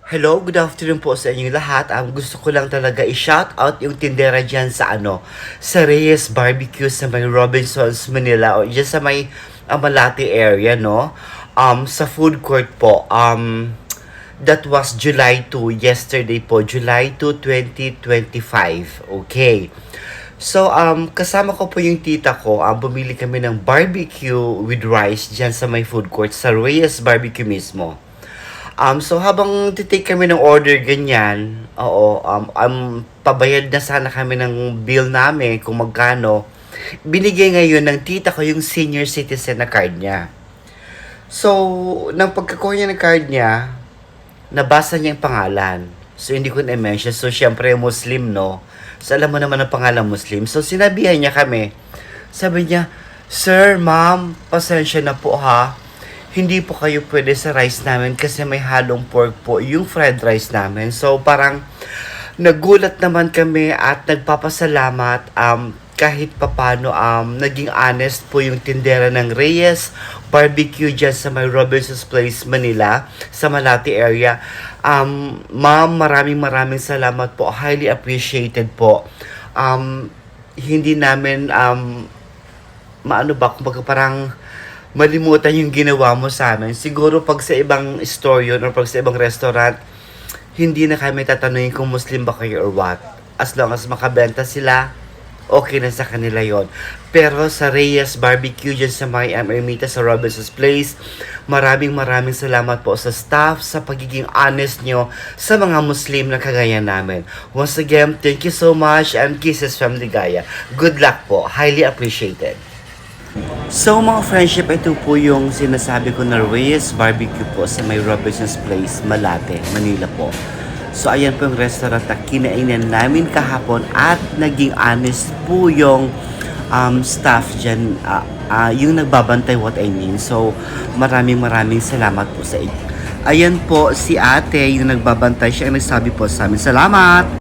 Hello, good afternoon po sa inyong lahat. Gusto ko lang talaga i-shout out yung tindera dyan sa Reyes Barbecue sa may Robinsons, Manila o dyan sa may Malate area, no? Sa food court po. That was July 2, yesterday po, July 2, 2025. Okay. So, kasama ko po yung tita ko. Bumili kami ng barbecue with rice dyan sa may food court sa Reyes Barbecue mismo. So habang titake kami ng order ganyan, oo, pabayad na sana kami ng bill namin kung magkano. Binigay ngayon ng tita ko yung senior citizen na card niya. So, nang pagkakuha niya ng card niya, nabasa niya yung pangalan. So, hindi ko na-mention. So, syempre, Muslim, no? So, alam mo naman ang pangalan Muslim. So, sinabihan niya kami. Sabi niya, Sir, ma'am, pasensya na po ha, hindi po kayo pwede sa rice namin kasi may halong pork po yung fried rice namin. So parang nagulat naman kami at nagpapasalamat kahit papano naging honest po yung tindera ng Reyes Barbecue dyan sa may Robinson's Place, Manila, sa Malate area. Ma'am, maraming salamat po. Highly appreciated po. Hindi namin maano ba, kumbaga parang malimutan yung ginawa mo sa amin. Siguro pag sa ibang store yun or pag sa ibang restaurant, hindi na kami tatanungin kung Muslim ba kayo or what. As long as makabenta sila, okay na sa kanila yon. Pero sa Reyes Barbecue dyan sa may Ermita sa Robinson's Place, maraming salamat po sa staff sa pagiging honest nyo sa mga Muslim na kagaya namin. Once again, thank you so much and kisses from Ligaya. Good luck po. Highly appreciated. So mga friendship, ito po yung sinasabi ko na Reyes Barbecue po sa may Robinson's Place, Malate, Manila po. So ayan po yung restaurant na kinainan namin kahapon at naging honest po yung staff dyan, yung nagbabantay what I mean. So maraming salamat po sa inyo. Ayan po si ate yung nagbabantay, siya ang nagsabi po sa amin. Salamat!